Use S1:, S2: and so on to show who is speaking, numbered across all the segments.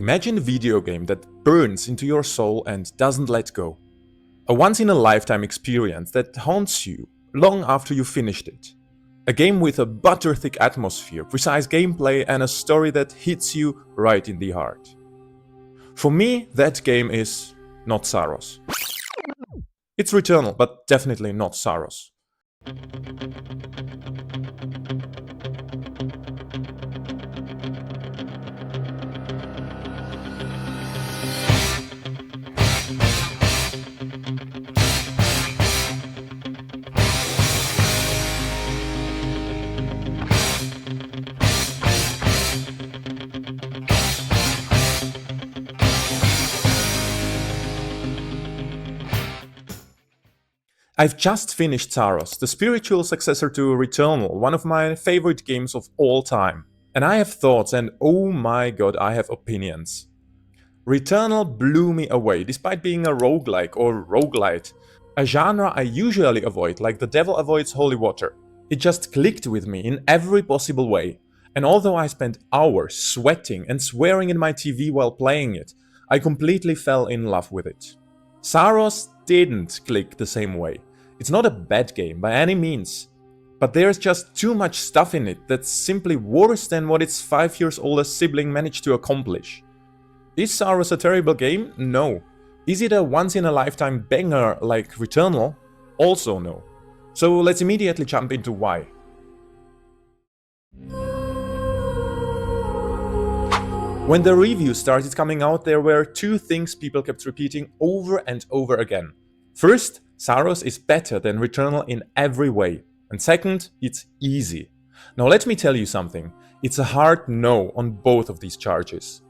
S1: Imagine a video game that burns into your soul and doesn't let go. A once-in-a-lifetime experience that haunts you long after you finished it. A game with a butter-thick atmosphere, precise gameplay and a story that hits you right in the heart. For me, that game is not Saros. It's Returnal, but definitely not Saros. I've just finished Saros, the spiritual successor to Returnal, one of my favorite games of all time. And I have thoughts and oh my god, I have opinions. Returnal blew me away, despite being a roguelike or roguelite, a genre I usually avoid like the devil avoids holy water. It just clicked with me in every possible way. And although I spent hours sweating and swearing in my TV while playing it, I completely fell in love with it. Saros didn't click the same way. It's not a bad game by any means, but there's just too much stuff in it that's simply worse than what its 5 years older sibling managed to accomplish. Is Saros a terrible game? No. Is it a once-in-a-lifetime banger like Returnal? Also no. So let's immediately jump into why. When the review started coming out, there were two things people kept repeating over and over again. First, Saros is better than Returnal in every way. And second, it's easy. Now let me tell you something. It's a hard no on both of these charges.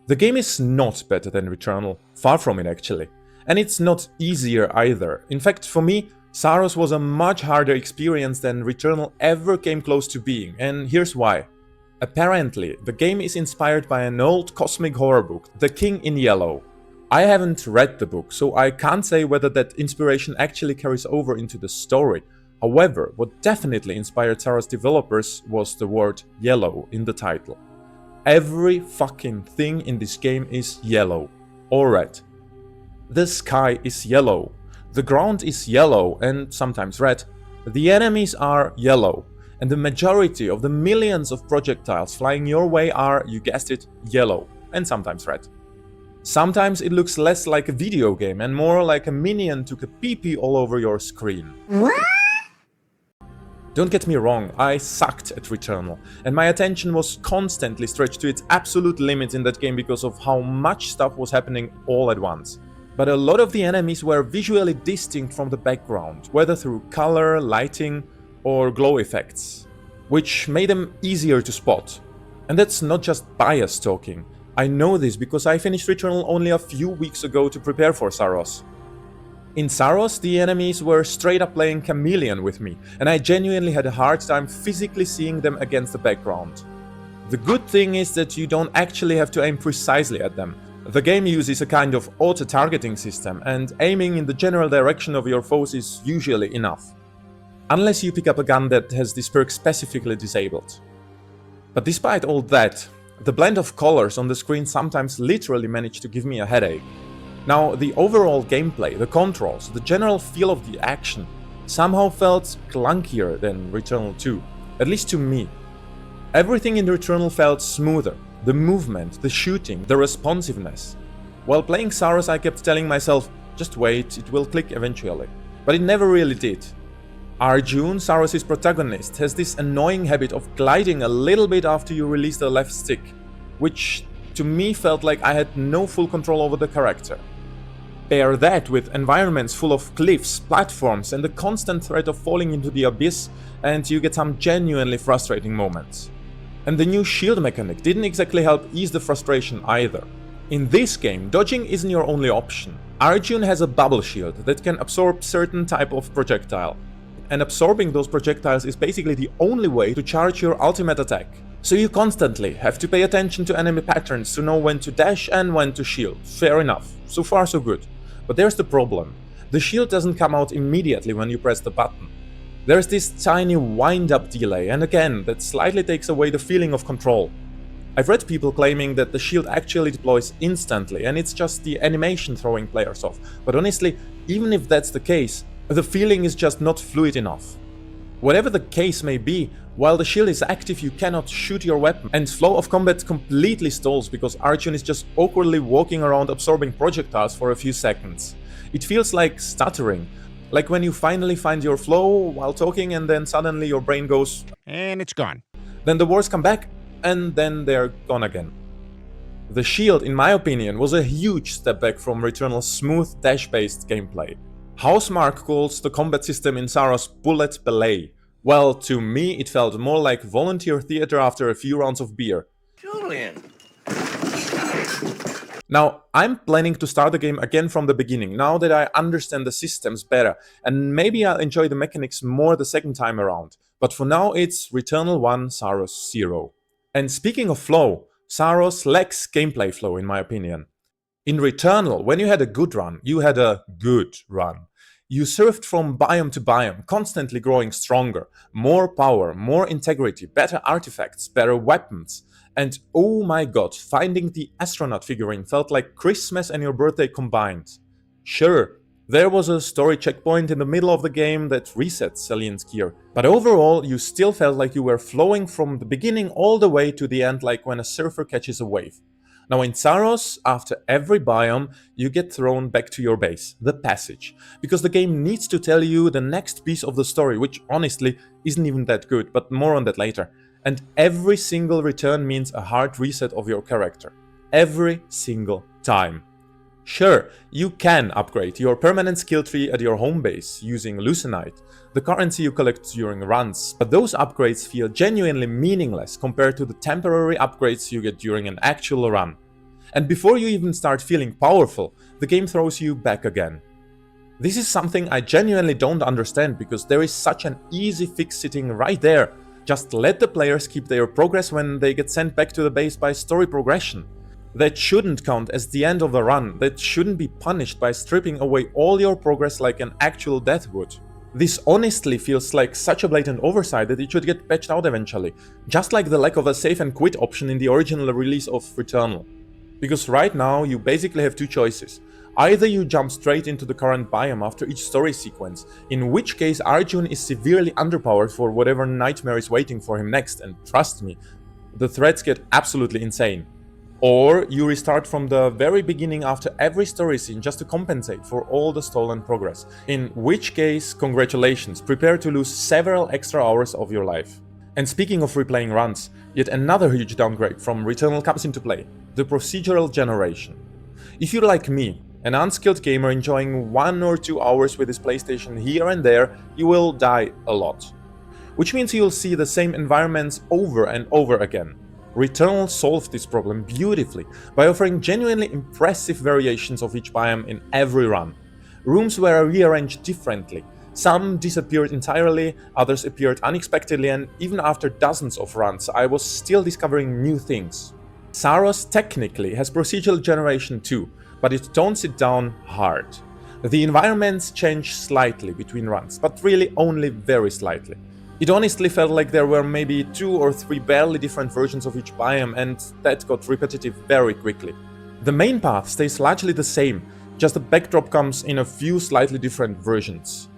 S1: The game is not better than Returnal, far from it actually. And it's not easier either. In fact, for me, Saros was a much harder experience than Returnal ever came close to being, and here's why. Apparently, the game is inspired by an old cosmic horror book, The King in Yellow. I haven't read the book, so I can't say whether that inspiration actually carries over into the story. However, what definitely inspired Saros developers was the word yellow in the title. Every fucking thing in this game is yellow, or red. The sky is yellow, the ground is yellow and sometimes red, the enemies are yellow, and the majority of the millions of projectiles flying your way are, you guessed it, yellow and sometimes red. Sometimes it looks less like a video game and more like a minion took a pee-pee all over your screen. What? Don't get me wrong, I sucked at Returnal, and my attention was constantly stretched to its absolute limit in that game because of how much stuff was happening all at once. But a lot of the enemies were visually distinct from the background, whether through color, lighting, or glow effects, which made them easier to spot. And that's not just bias talking. I know this because I finished Returnal only a few weeks ago to prepare for Saros. In Saros, the enemies were straight up playing chameleon with me, and I genuinely had a hard time physically seeing them against the background. The good thing is that you don't actually have to aim precisely at them. The game uses a kind of auto-targeting system, and aiming in the general direction of your foes is usually enough. Unless you pick up a gun that has this perk specifically disabled. But despite all that, the blend of colors on the screen sometimes literally managed to give me a headache. Now, the overall gameplay, the controls, the general feel of the action somehow felt clunkier than Returnal 2, at least to me. Everything in Returnal felt smoother, the movement, the shooting, the responsiveness. While playing Saros, I kept telling myself, just wait, it will click eventually. But it never really did. Arjun, Saros' protagonist, has this annoying habit of gliding a little bit after you release the left stick, which to me felt like I had no full control over the character. Pair that with environments full of cliffs, platforms, and the constant threat of falling into the abyss, and you get some genuinely frustrating moments. And the new shield mechanic didn't exactly help ease the frustration either. In this game, dodging isn't your only option. Arjun has a bubble shield that can absorb certain type of projectile, and absorbing those projectiles is basically the only way to charge your ultimate attack. So you constantly have to pay attention to enemy patterns to know when to dash and when to shield. Fair enough, so far so good. But there's the problem. The shield doesn't come out immediately when you press the button. There's this tiny wind-up delay, and again, that slightly takes away the feeling of control. I've read people claiming that the shield actually deploys instantly and it's just the animation throwing players off, but honestly, even if that's the case, the feeling is just not fluid enough. Whatever the case may be, while the shield is active you cannot shoot your weapon, and flow of combat completely stalls because Arjun is just awkwardly walking around absorbing projectiles for a few seconds. It feels like stuttering, like when you finally find your flow while talking and then suddenly your brain goes
S2: And it's gone.
S1: then the words come back and then they're gone again. The shield, in my opinion, was a huge step back from Returnal's smooth dash-based gameplay. Housemarque calls the combat system in Saros bullet ballet. Well, to me it felt more like volunteer theater after a few rounds of beer.
S3: Julian.
S1: Now, I'm planning to start the game again from the beginning, now that I understand the systems better, and maybe I'll enjoy the mechanics more the second time around. But for now it's Returnal 1, Saros 0. And speaking of flow, Saros lacks gameplay flow in my opinion. In Returnal, when you had a good run, you had a good run. You surfed from biome to biome, constantly growing stronger, more power, more integrity, better artifacts, better weapons. And oh my god, finding the astronaut figurine felt like Christmas and your birthday combined. Sure, there was a story checkpoint in the middle of the game that resets Celine's gear, but overall you still felt like you were flowing from the beginning all the way to the end, like when a surfer catches a wave. Now in Saros, after every biome, you get thrown back to your base, the passage, because the game needs to tell you the next piece of the story, which honestly isn't even that good, but more on that later. And every single return means a hard reset of your character. Every single time. Sure, you can upgrade your permanent skill tree at your home base using Lucenite, the currency you collect during runs, but those upgrades feel genuinely meaningless compared to the temporary upgrades you get during an actual run. And before you even start feeling powerful, the game throws you back again. This is something I genuinely don't understand because there is such an easy fix sitting right there. Just let the players keep their progress when they get sent back to the base by story progression. That shouldn't count as the end of the run, that shouldn't be punished by stripping away all your progress like an actual death would. This honestly feels like such a blatant oversight that it should get patched out eventually, just like the lack of a save and quit option in the original release of Returnal. Because right now you basically have two choices. Either you jump straight into the current biome after each story sequence, in which case Arjun is severely underpowered for whatever nightmare is waiting for him next, and trust me, the threats get absolutely insane. Or you restart from the very beginning after every story scene just to compensate for all the stolen progress, in which case, congratulations, prepare to lose several extra hours of your life. And speaking of replaying runs, yet another huge downgrade from Returnal comes into play, the procedural generation. If you're like me, an unskilled gamer enjoying 1 or 2 hours with his PlayStation here and there, you will die a lot. Which means you'll see the same environments over and over again. Returnal solved this problem beautifully by offering genuinely impressive variations of each biome in every run. Rooms were rearranged differently. Some disappeared entirely, others appeared unexpectedly, and even after dozens of runs, I was still discovering new things. Saros technically has procedural generation too, but it tones it down hard. The environments change slightly between runs, but really only very slightly. It honestly felt like there were maybe 2 or 3 barely different versions of each biome, and that got repetitive very quickly. The main path stays largely the same, just the backdrop comes in a few slightly different versions.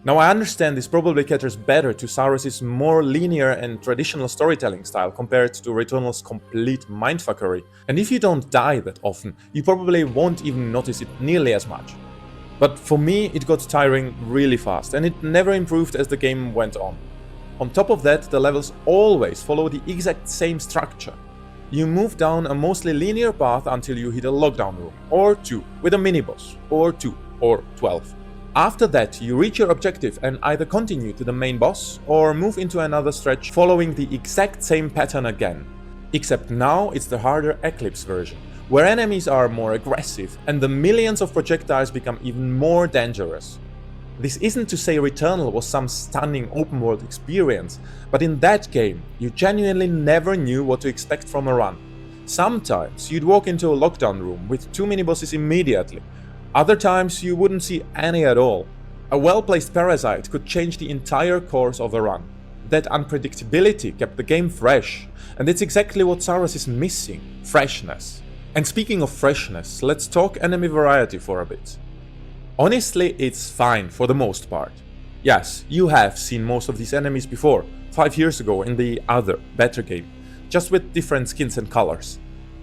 S1: Now I understand this probably caters better to Saros' more linear and traditional storytelling style compared to Returnal's complete mindfuckery, and if you don't die that often, you probably won't even notice it nearly as much. But for me it got tiring really fast, and it never improved as the game went on. On top of that, the levels always follow the exact same structure. You move down a mostly linear path until you hit a lockdown room, or 2, with a mini-boss, or 2, or 12. After that, you reach your objective and either continue to the main boss, or move into another stretch following the exact same pattern again. Except now it's the harder Eclipse version, where enemies are more aggressive and the millions of projectiles become even more dangerous. This isn't to say Returnal was some stunning open world experience, but in that game, you genuinely never knew what to expect from a run. Sometimes you'd walk into a lockdown room with 2 mini-bosses immediately, other times you wouldn't see any at all. A well-placed parasite could change the entire course of a run. that unpredictability kept the game fresh, and it's exactly what Saros is missing: freshness. And speaking of freshness, let's talk enemy variety for a bit. Honestly, it's fine for the most part. Yes, you have seen most of these enemies before, 5 years ago in the other, better game, just with different skins and colors.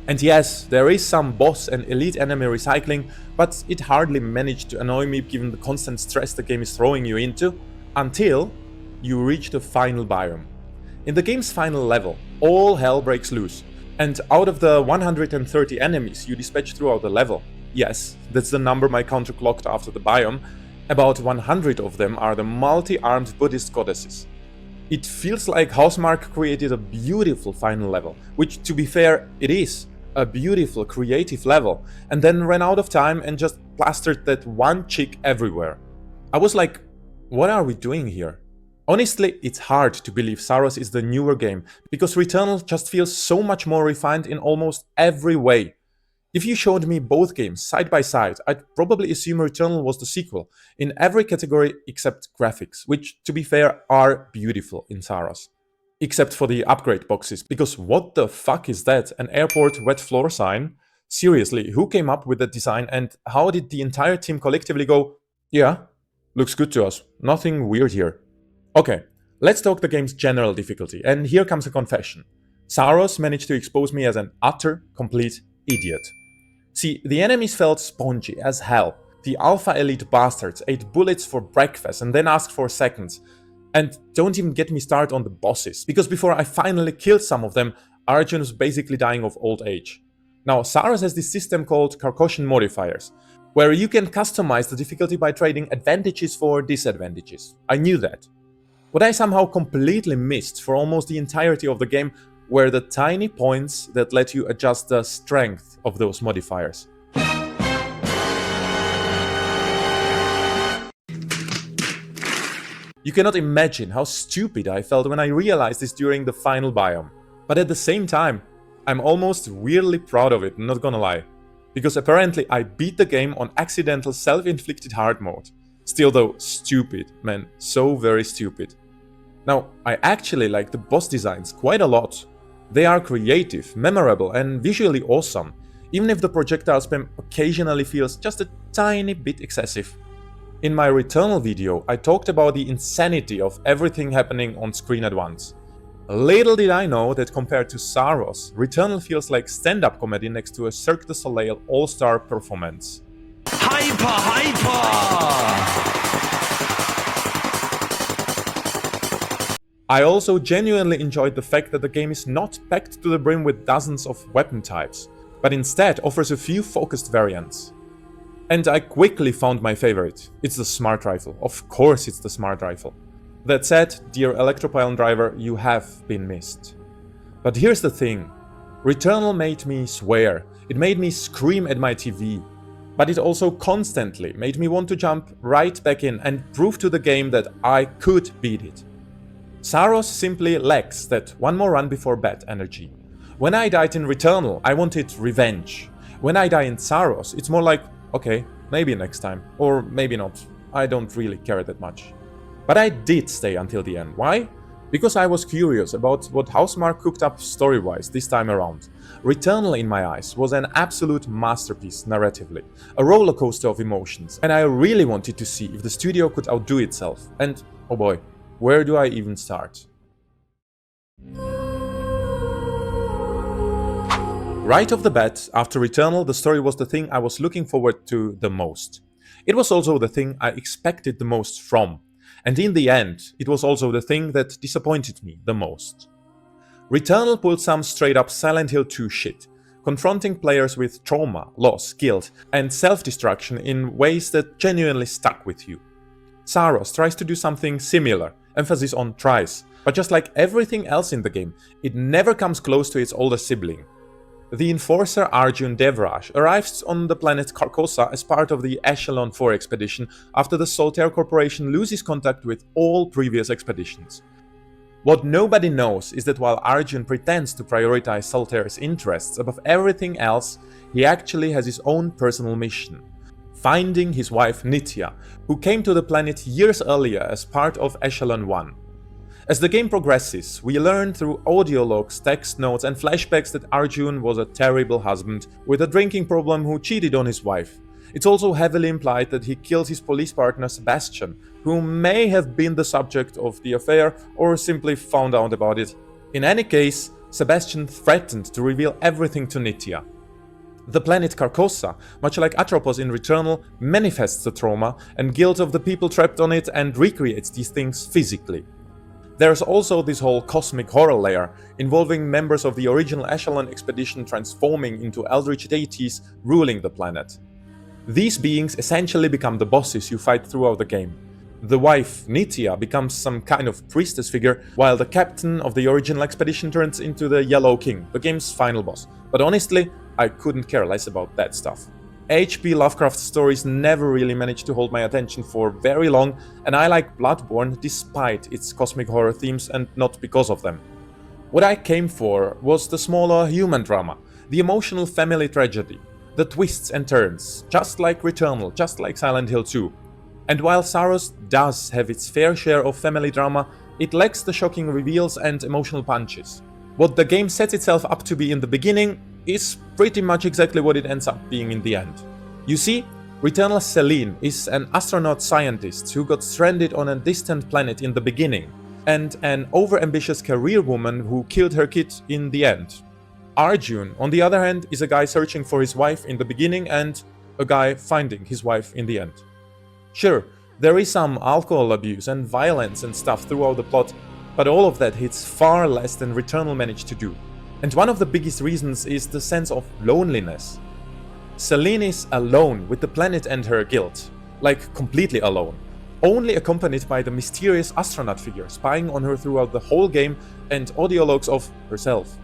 S1: And yes, there is some boss and elite enemy recycling, but it hardly managed to annoy me given the constant stress the game is throwing you into, until you reach the final biome. In the game's final level, all hell breaks loose, and out of the 130 enemies you dispatch throughout the level, yes, that's the number my counter clocked after the biome, about 100 of them are the multi-armed Buddhist goddesses. It feels like Housemarque created a beautiful final level, which, to be fair, it is a beautiful creative level, and then ran out of time and just plastered that one chick everywhere. I was like, what are we doing here? Honestly, it's hard to believe Saros is the newer game, because Returnal just feels so much more refined in almost every way. If you showed me both games side by side, I'd probably assume Returnal was the sequel, in every category except graphics, which, to be fair, are beautiful in Saros. Except for the upgrade boxes, because what the fuck is that? An airport wet floor sign? Seriously, who came up with that design, and how did the entire team collectively go, yeah, looks good to us, nothing weird here. Okay, let's talk the game's general difficulty, and here comes a confession. Saros managed to expose me as an utter, complete idiot. See, the enemies felt spongy as hell. The alpha elite bastards ate bullets for breakfast and then asked for seconds. And don't even get me started on the bosses, because before I finally killed some of them, Arjun was basically dying of old age. Now, Saros has this system called Carcossion modifiers, where you can customize the difficulty by trading advantages for disadvantages. I knew that. What I somehow completely missed for almost the entirety of the game were the tiny points that let you adjust the strength of those modifiers. You cannot imagine how stupid I felt when I realized this during the final biome. But at the same time, I'm almost weirdly proud of it, not gonna lie. Because apparently I beat the game on accidental self-inflicted hard mode. Still though, stupid, man, so very stupid. Now, I actually like the boss designs quite a lot. They are creative, memorable and visually awesome, even if the projectile spam occasionally feels just a tiny bit excessive. In my Returnal video, I talked about the insanity of everything happening on screen at once. Little did I know that compared to Saros, Returnal feels like stand-up comedy next to a Cirque du Soleil all-star performance. Hyper! I also genuinely enjoyed the fact that the game is not packed to the brim with dozens of weapon types, but instead offers a few focused variants. And I quickly found my favorite. It's the smart rifle. Of course it's the smart rifle. That said, dear Electropylon driver, you have been missed. But here's the thing. Returnal made me swear. It made me scream at my TV. But it also constantly made me want to jump right back in and prove to the game that I could beat it. Saros simply lacks that one more run before bed energy. When I died in Returnal, I wanted revenge. When I die in Saros, it's more like, okay, maybe next time, or maybe not. I don't really care that much. But I did stay until the end. Why? Because I was curious about what Housemarque cooked up story-wise this time around. Returnal, in my eyes, was an absolute masterpiece narratively, a roller coaster of emotions, and I really wanted to see if the studio could outdo itself. And, oh boy, where do I even start? Right off the bat, after Returnal, the story was the thing I was looking forward to the most. It was also the thing I expected the most from. And in the end, it was also the thing that disappointed me the most. Returnal pulled some straight up Silent Hill 2 shit, confronting players with trauma, loss, guilt, and self-destruction in ways that genuinely stuck with you. Saros tries to do something similar, emphasis on tries, but just like everything else in the game, it never comes close to its older sibling. The enforcer Arjun Devraj arrives on the planet Carcosa as part of the Echelon 4 expedition after the Solitaire Corporation loses contact with all previous expeditions. What nobody knows is that while Arjun pretends to prioritize Solitaire's interests above everything else, he actually has his own personal mission: finding his wife Nitya, who came to the planet years earlier as part of Echelon 1. As the game progresses, we learn through audio logs, text notes and flashbacks that Arjun was a terrible husband with a drinking problem who cheated on his wife. It's also heavily implied that he killed his police partner Sebastian, who may have been the subject of the affair or simply found out about it. In any case, Sebastian threatened to reveal everything to Nitya. The planet Carcosa, much like Atropos in Returnal, manifests the trauma and guilt of the people trapped on it and recreates these things physically. There's also this whole cosmic horror layer, involving members of the original Echelon expedition transforming into eldritch deities ruling the planet. These beings essentially become the bosses you fight throughout the game. The wife, Nitya, becomes some kind of priestess figure, while the captain of the original expedition turns into the Yellow King, the game's final boss. But honestly, I couldn't care less about that stuff. H.P. Lovecraft's stories never really managed to hold my attention for very long, and I like Bloodborne despite its cosmic horror themes and not because of them. What I came for was the smaller human drama, the emotional family tragedy, the twists and turns, just like Returnal, just like Silent Hill 2. And while Saros does have its fair share of family drama, it lacks the shocking reveals and emotional punches. What the game sets itself up to be in the beginning is pretty much exactly what it ends up being in the end. You see, Returnal's Celine is an astronaut scientist who got stranded on a distant planet in the beginning, and an overambitious career woman who killed her kid in the end. Arjun, on the other hand, is a guy searching for his wife in the beginning and a guy finding his wife in the end. Sure, there is some alcohol abuse and violence and stuff throughout the plot, but all of that hits far less than Returnal managed to do. And one of the biggest reasons is the sense of loneliness. Celine is alone with the planet and her guilt, like completely alone, only accompanied by the mysterious astronaut figure spying on her throughout the whole game and audio logs of herself.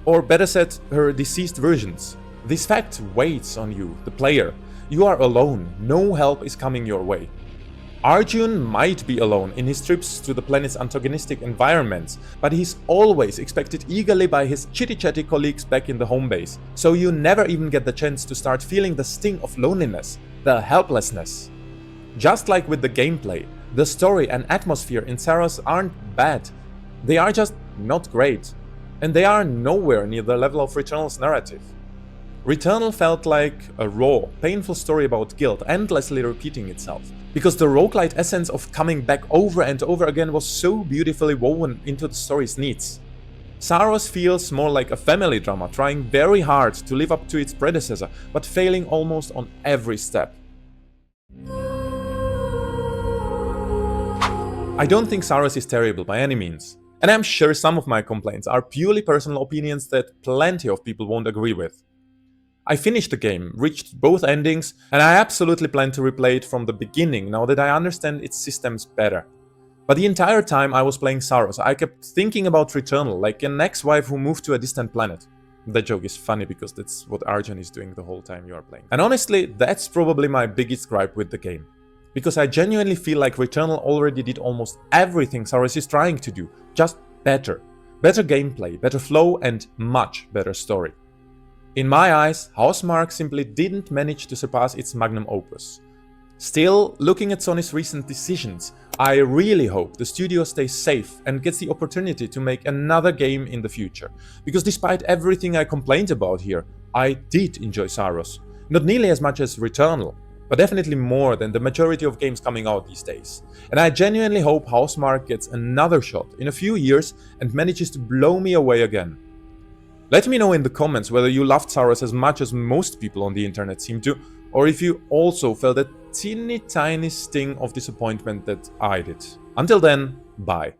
S1: Or better said, her deceased versions. This fact weighs on you, the player. You are alone, no help is coming your way. Arjun might be alone in his trips to the planet's antagonistic environments, but he's always expected eagerly by his chitty-chatty colleagues back in the home base, so you never even get the chance to start feeling the sting of loneliness, the helplessness. Just like with the gameplay, the story and atmosphere in Saros aren't bad, they are just not great, and they are nowhere near the level of Returnal's narrative. Returnal felt like a raw, painful story about guilt endlessly repeating itself, because the roguelite essence of coming back over and over again was so beautifully woven into the story's needs. Saros feels more like a family drama, trying very hard to live up to its predecessor, but failing almost on every step. I don't think Saros is terrible by any means, and I'm sure some of my complaints are purely personal opinions that plenty of people won't agree with. I finished the game, reached both endings, and I absolutely plan to replay it from the beginning now that I understand its systems better. But the entire time I was playing Saros, I kept thinking about Returnal, like an ex-wife who moved to a distant planet. That joke is funny because that's what Arjun is doing the whole time you are playing. And honestly, that's probably my biggest gripe with the game. Because I genuinely feel like Returnal already did almost everything Saros is trying to do, just better. Better gameplay, better flow, and much better story. In my eyes, Housemarque simply didn't manage to surpass its magnum opus. Still, looking at Sony's recent decisions, I really hope the studio stays safe and gets the opportunity to make another game in the future. Because despite everything I complained about here, I did enjoy Saros. Not nearly as much as Returnal, but definitely more than the majority of games coming out these days. And I genuinely hope Housemarque gets another shot in a few years and manages to blow me away again. Let me know in the comments whether you loved Saros as much as most people on the internet seem to, or if you also felt that teeny tiny sting of disappointment that I did. Until then, bye.